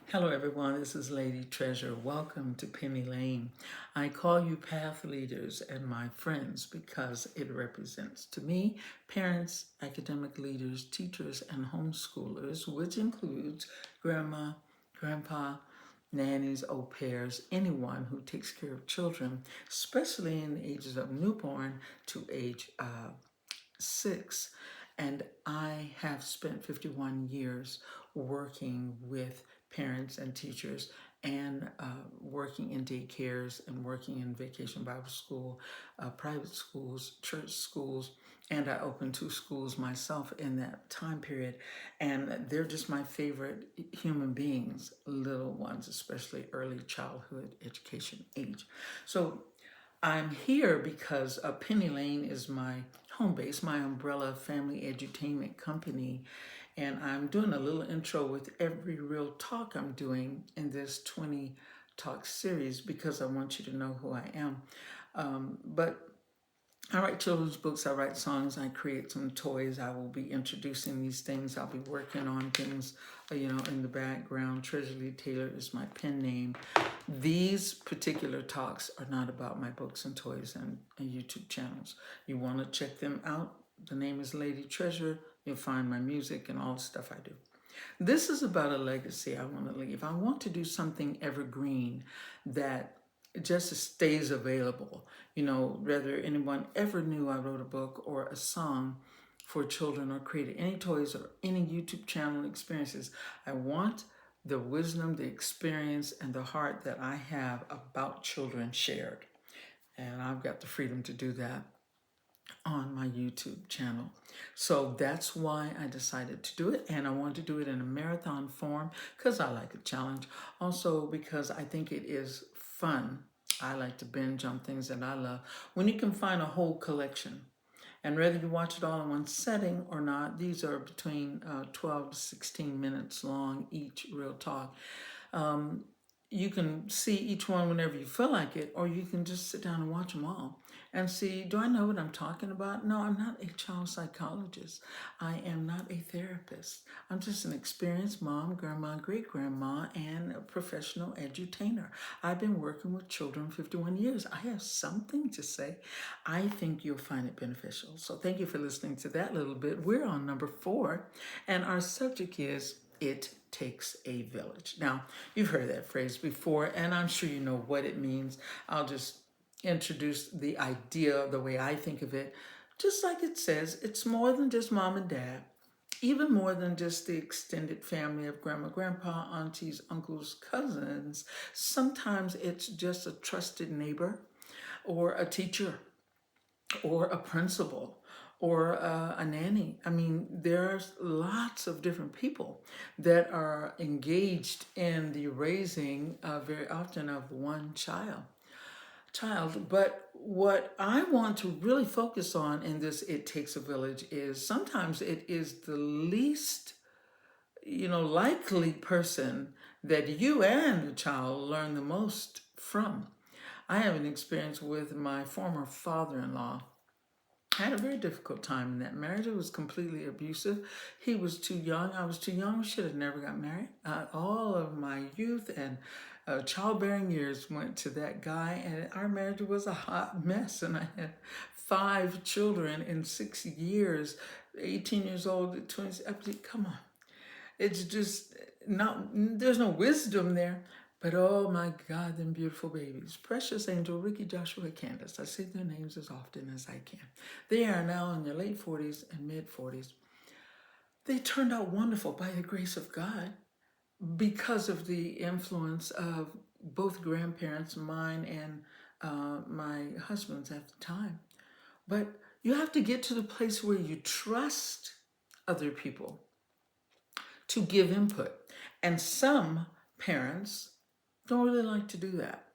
Hello, everyone. This is Lady Treasure. Welcome to Penny Lane. I call you path leaders and my friends because it represents to me parents, academic leaders, teachers, and homeschoolers, which includes grandma, grandpa, nannies, au pairs, anyone who takes care of children, especially in the ages of newborn to age 6. And I have spent 51 years working with parents and teachers and working in daycares and working in vacation Bible school, private schools, church schools, and I opened 2 schools myself in that time period. And they're just my favorite human beings, little ones, especially early childhood education age. So I'm here because Penny Lane is my home base, my umbrella family edutainment company. And I'm doing a little intro with every real talk I'm doing in this 20 talk series because I want you to know who I am. But I write children's books, I write songs, I create some toys. I will be introducing these things. I'll be working on things, in the background. Treasure Lee Taylor is my pen name. These particular talks are not about my books and toys and YouTube channels. You want to check them out? The name is Lady Treasure. You'll find my music and all the stuff I do. This is about a legacy I want to leave. I want to do something evergreen that just stays available. Whether anyone ever knew I wrote a book or a song for children or created any toys or any YouTube channel experiences, I want the wisdom, the experience, and the heart that I have about children shared. And I've got the freedom to do that on my YouTube channel. So that's why I decided to do it. And I wanted to do it in a marathon form because I like a challenge. Also because I think it is fun. I like to binge on things that I love. When you can find a whole collection, and whether you watch it all in one setting or not, these are between 12 to 16 minutes long, each real talk. You can see each one whenever you feel like it, or you can just sit down and watch them all and see, do I know what I'm talking about? No, I'm not a child psychologist. I am not a therapist. I'm just an experienced mom, grandma, great-grandma, and a professional edutainer. I've been working with children 51 years. I have something to say. I think you'll find it beneficial. So thank you for listening to that little bit. We're on number 4, and our subject is It Takes a Village. Now, you've heard that phrase before, and I'm sure you know what it means. I'll just introduce the idea, the way I think of it. Just like it says, it's more than just mom and dad, even more than just the extended family of grandma, grandpa, aunties, uncles, cousins. Sometimes it's just a trusted neighbor or a teacher or a principal or a nanny. I mean, there's lots of different people that are engaged in the raising very often of one child. But what I want to really focus on in this It Takes a Village is sometimes it is the least likely person that you and the child learn the most from. I have an experience with my former father-in-law. I had a very difficult time in that marriage. It was completely abusive. He was too young. I was too young. We should have never got married. All of my youth and childbearing years went to that guy, and our marriage was a hot mess. And I had 5 children in 6 years, 18 years old, 20. Come on. It's just not, there's no wisdom there. But oh my God, them beautiful babies. Precious Angel, Ricky, Joshua, Candace. I say their names as often as I can. They are now in their late 40s and mid 40s. They turned out wonderful by the grace of God because of the influence of both grandparents, mine and my husband's at the time. But you have to get to the place where you trust other people to give input. And some parents don't really like to do that.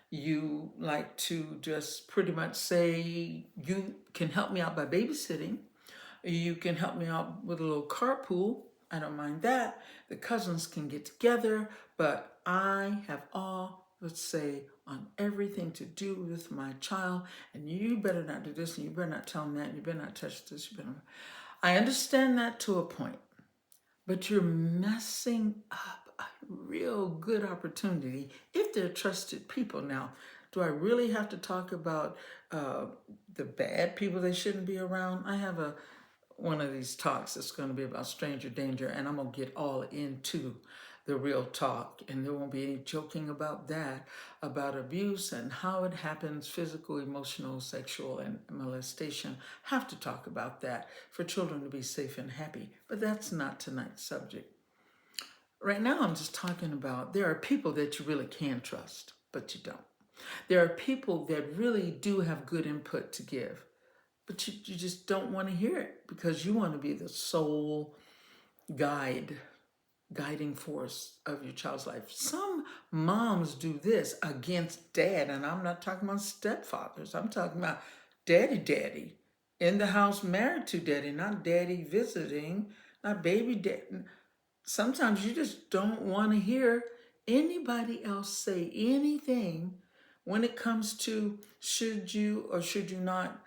You like to just pretty much say, you can help me out by babysitting. You can help me out with a little carpool. I don't mind that. The cousins can get together, but I have all the say on everything to do with my child. And you better not do this, and you better not tell them that, and you better not touch this. I understand that to a point. But you're messing up a real good opportunity if they're trusted people. Now, do I really have to talk about the bad people they shouldn't be around? I have one of these talks that's going to be about stranger danger, and I'm going to get all into the real talk, and there won't be any joking about that, about abuse and how it happens, physical, emotional, sexual, and molestation. Have to talk about that for children to be safe and happy, but that's not tonight's subject. Right now, I'm just talking about there are people that you really can trust, but you don't. There are people that really do have good input to give, but you just don't want to hear it because you want to be the sole guiding force of your child's life. Some moms do this against dad, and I'm not talking about stepfathers. I'm talking about daddy in the house married to daddy, not daddy visiting, not baby daddy. Sometimes you just don't want to hear anybody else say anything when it comes to should you or should you not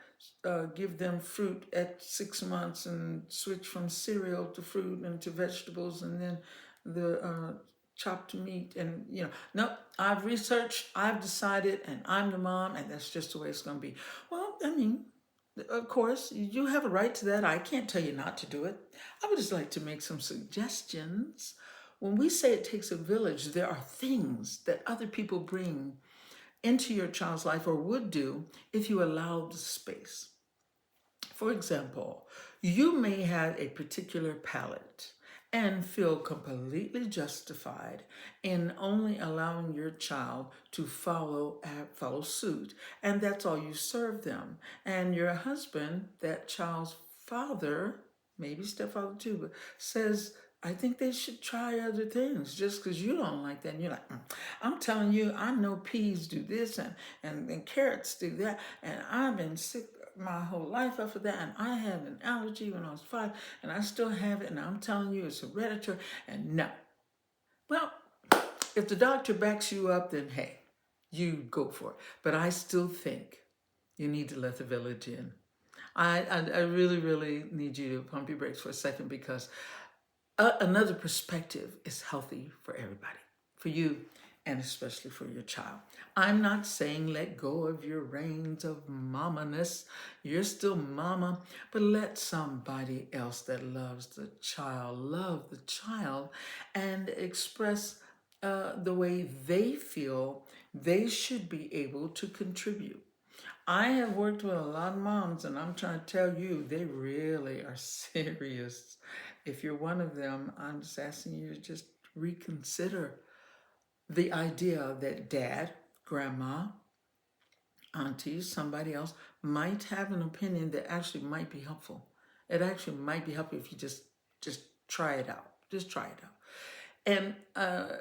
give them fruit at 6 months and switch from cereal to fruit and to vegetables and then the chopped meat. And no, I've researched, I've decided, and I'm the mom, and that's just the way it's going to be. Well, I mean, of course, you have a right to that. I can't tell you not to do it. I would just like to make some suggestions. When we say it takes a village, there are things that other people bring into your child's life or would do if you allowed the space. For example, you may have a particular palate and feel completely justified in only allowing your child to follow suit, and that's all you serve them. And your husband, that child's father, maybe stepfather too, but says, I think they should try other things just because you don't like that. And you're like, I'm telling you, I know peas do this and carrots do that, and I've been sick my whole life after that, and I had an allergy when I was 5, and I still have it, and I'm telling you it's hereditary, and no. Well, if the doctor backs you up, then hey, you go for it. But I still think you need to let the village in. I really, really need you to pump your brakes for a second because another perspective is healthy for everybody, for you, and especially for your child. I'm not saying let go of your reins of mamaness. You're still mama, but let somebody else that loves the child love the child and express the way they feel they should be able to contribute. I have worked with a lot of moms, and I'm trying to tell you, they really are serious. If you're one of them, I'm just asking you to just reconsider the idea that dad, grandma, auntie, somebody else might have an opinion that actually might be helpful. It actually might be helpful if you just try it out. Just try it out. And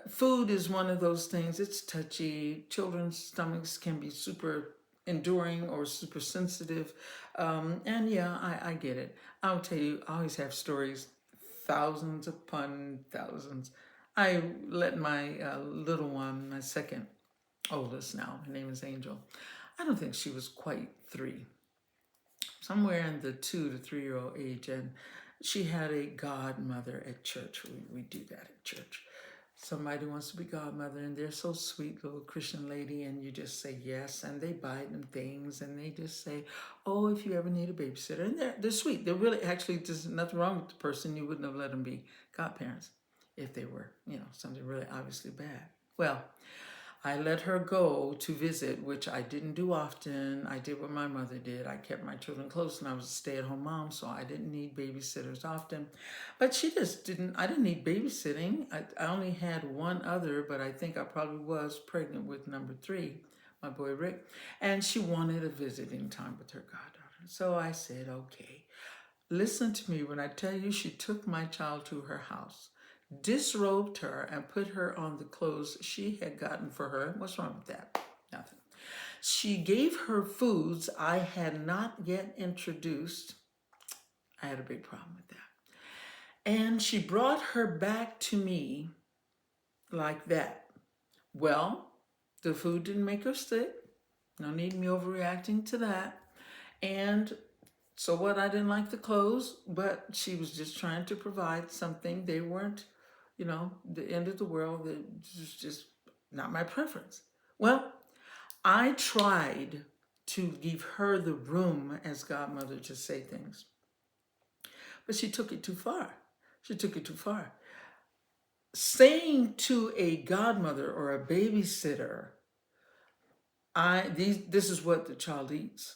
food is one of those things. It's touchy. Children's stomachs can be super enduring or super sensitive. And yeah, I get it. I'll tell you, I always have stories, thousands upon thousands. I let my little one, my second oldest now, her name is Angel. I don't think she was quite 3, somewhere in the 2 to 3-year-old age, and she had a godmother at church. We do that at church. Somebody wants to be godmother, and they're so sweet, little Christian lady, and you just say yes, and they buy them things, and they just say, oh, if you ever need a babysitter. And they're sweet. They're really, actually, there's nothing wrong with the person. You wouldn't have let them be godparents if they were, something really obviously bad. Well, I let her go to visit, which I didn't do often. I did what my mother did. I kept my children close, and I was a stay-at-home mom, so I didn't need babysitters often. But she just didn't, I didn't need babysitting. I only had one other, but I think I probably was pregnant with number 3, my boy Rick, and she wanted a visiting time with her goddaughter. So I said, okay. Listen to me when I tell you she took my child to her house, disrobed her, and put her on the clothes she had gotten for her. What's wrong with that? Nothing. She gave her foods I had not yet introduced. I had a big problem with that. And she brought her back to me like that. Well, the food didn't make her sick. No need me overreacting to that. And so what, I didn't like the clothes, but she was just trying to provide something. They weren't, the end of the world. It's just not my preference. Well, I tried to give her the room as godmother to say things, but she took it too far. She took it too far. Saying to a godmother or a babysitter, this is what the child eats.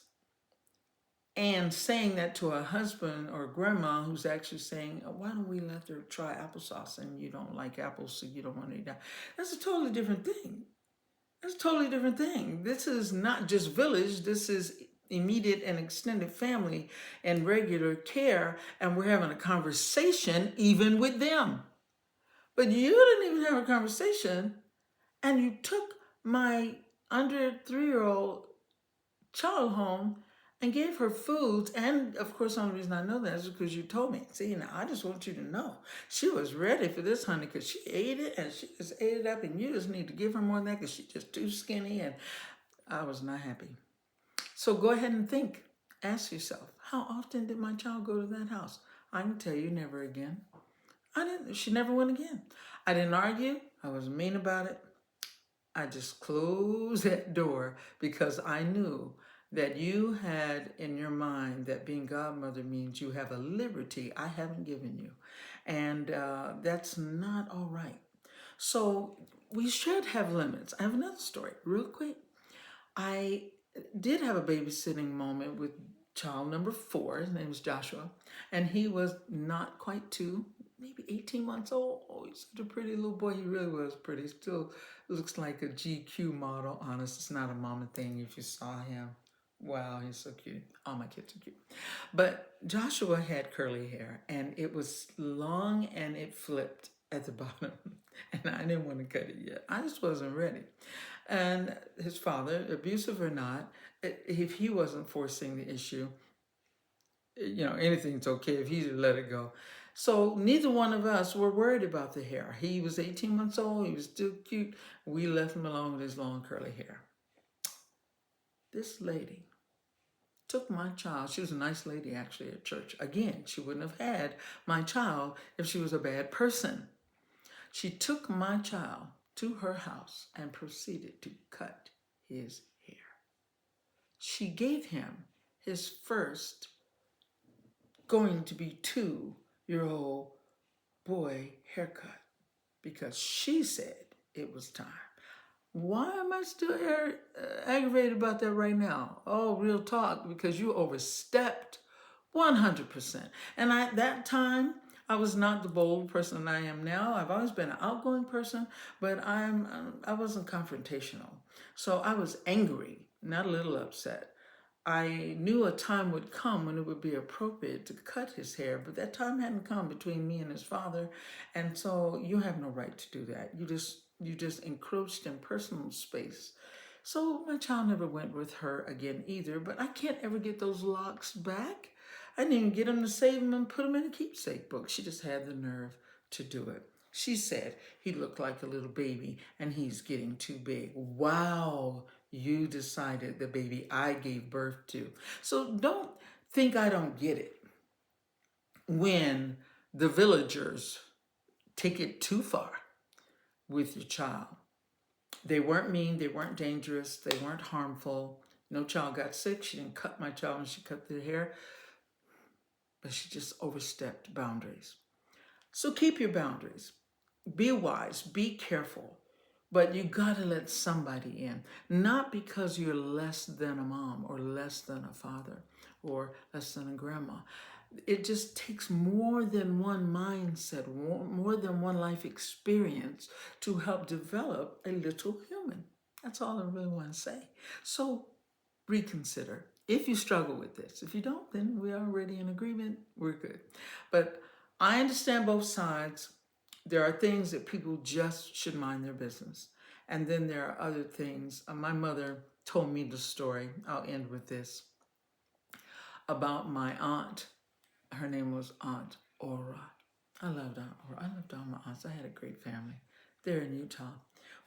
And saying that to a husband or grandma who's actually saying, oh, why don't we let her try applesauce, and you don't like apples, so you don't want to eat that. That's a totally different thing. That's a totally different thing. This is not just village. This is immediate and extended family and regular care. And we're having a conversation even with them. But you didn't even have a conversation, and you took my under 3-year-old child home and gave her foods. And of course, the only reason I know that is because you told me. See, now I just want you to know she was ready for this, honey, because she ate it and she just ate it up, and you just need to give her more than that because she's just too skinny. And I was not happy. So go ahead and think. Ask yourself, how often did my child go to that house? I can tell you, never again. She never went again. I didn't argue. I wasn't mean about it. I just closed that door because I knew that you had in your mind that being godmother means you have a liberty I haven't given you. And that's not all right. So we should have limits. I have another story, real quick. I did have a babysitting moment with child number 4. His name is Joshua. And he was not quite 2, maybe 18 months old. Oh, he's such a pretty little boy. He really was pretty. Still looks like a GQ model. Honest, it's not a mama thing if you saw him. Wow, he's so cute. All my kids are cute. But Joshua had curly hair, and it was long and it flipped at the bottom. And I didn't want to cut it yet. I just wasn't ready. And his father, abusive or not, if he wasn't forcing the issue, anything's okay if he let it go. So neither one of us were worried about the hair. He was 18 months old. He was still cute. We left him alone with his long curly hair. This lady took my child. She was a nice lady, actually, at church. Again, she wouldn't have had my child if she was a bad person. She took my child to her house and proceeded to cut his hair. She gave him his first going to be 2-year-old boy haircut because she said it was time. Why am I still aggravated about that right now? Oh, real talk, because you overstepped 100%. And that time, I was not the bold person I am now. I've always been an outgoing person, but I wasn't confrontational. So I was angry, not a little upset. I knew a time would come when it would be appropriate to cut his hair, but that time hadn't come between me and his father. And so you have no right to do that. You just encroached in personal space. So my child never went with her again either, but I can't ever get those locks back. I didn't even get him to save them and put them in a keepsake book. She just had the nerve to do it. She said he looked like a little baby and he's getting too big. Wow, you decided the baby I gave birth to. So don't think I don't get it when the villagers take it too far with your child. They weren't mean, they weren't dangerous, they weren't harmful. No child got sick. She didn't cut my child when she cut their hair, but she just overstepped boundaries. So keep your boundaries. Be wise, be careful, but you gotta let somebody in. Not because you're less than a mom or less than a father or less than a grandma. It just takes more than one mindset, more than one life experience to help develop a little human. That's all I really want to say. So reconsider if you struggle with this. If you don't, then we're already in agreement. We're good. But I understand both sides. There are things that people just should mind their business. And then there are other things. My mother told me the story. I'll end with this. About my aunt. Her name was Aunt Aura. I loved Aunt Aura. I loved all my aunts. I had a great family. They're in Utah.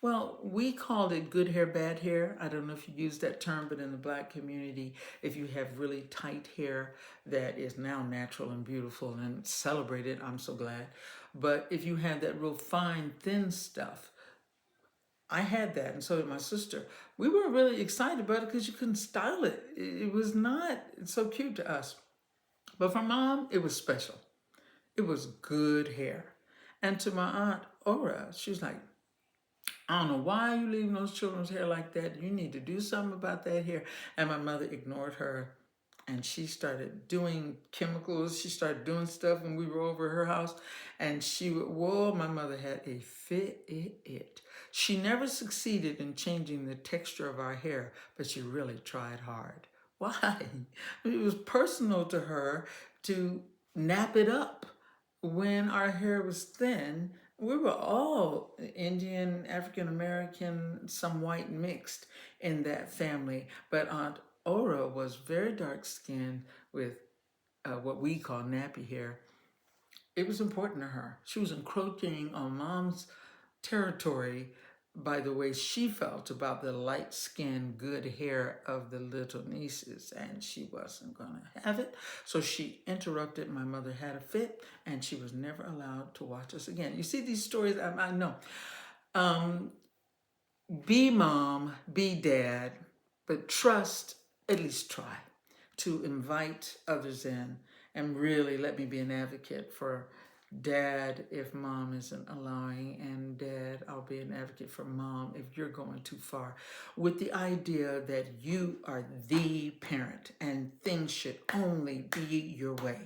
Well, we called it good hair, bad hair. I don't know if you use that term, but in the Black community, if you have really tight hair that is now natural and beautiful and celebrated, I'm so glad. But if you had that real fine, thin stuff, I had that, and so did my sister. We weren't really excited about it because you couldn't style it. It was not so cute to us. But for mom, it was special. It was good hair. And to my aunt Ora, she was like, I don't know why you leaving those children's hair like that. You need to do something about that hair. And my mother ignored her, and she started doing chemicals. She started doing stuff when we were over her house. And she would, whoa, my mother had a fit. She never succeeded in changing the texture of our hair, but she really tried hard. Why? It was personal to her to nap it up when our hair was thin. We were all Indian, African American, some white mixed in that family. But Aunt Ora was very dark skinned with what we call nappy hair. It was important to her. She was encroaching on mom's territory by the way she felt about the light skinned, good hair of the little nieces, and she wasn't going to have it. So she interrupted. My mother had a fit, and she was never allowed to watch us again. You see these stories, I know. Be mom, be dad, but trust, at least try to invite others in, and really let me be an advocate for dad if mom isn't allowing, and dad, I'll be an advocate for mom if you're going too far, with the idea that you are the parent and things should only be your way.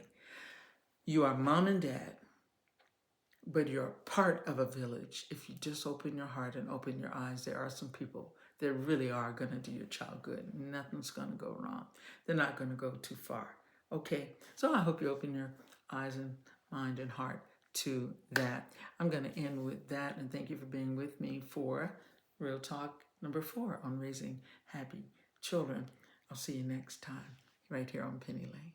You are mom and dad, but you're part of a village. If you just open your heart and open your eyes, there are some people that really are going to do your child good. Nothing's going to go wrong. They're not going to go too far. Okay, so I hope you open your eyes and mind and heart to that. I'm going to end with that, and thank you for being with me for Real Talk number 4 on raising happy children. I'll see you next time right here on Penny Lane.